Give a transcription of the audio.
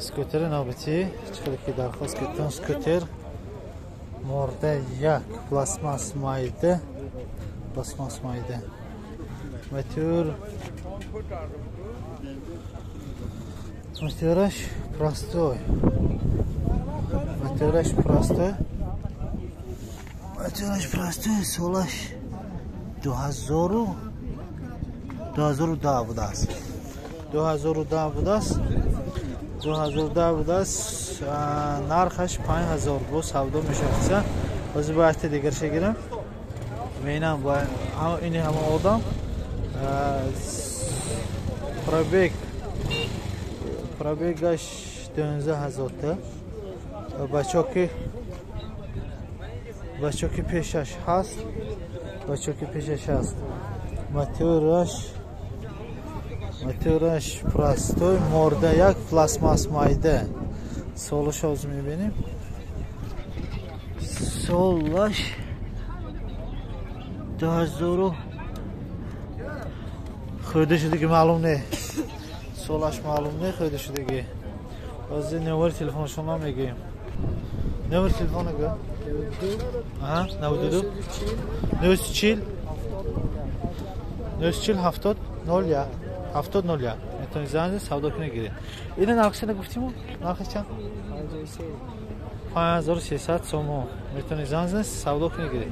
скутер нобити чиқадар ки дархост кардам скутер морда як пластмасс майда мотораш простой солаш 2010 будааст 2010 будааст нархаш 5000 бо савдо мешавад. Ози баъти дигар шагирам мeinam ба ини ҳама одам пробегаш 12000 та бачоки пешаш ҳаст мотораш простой морда як пластмасс майда солаш ҳозир мебинем солаш 2000 худашудагӣ маълум не солаш маълум не худашудагӣ ҳозир номери телефонашонро мегӯем номери телефона гӯ 92 940 7001 метавонед занг занед савдо кунед гиред. Ина нархаш нагуфтиму? Нархаш чанд? 5300 сом. Метавонед занг занед савдо кунед гиред.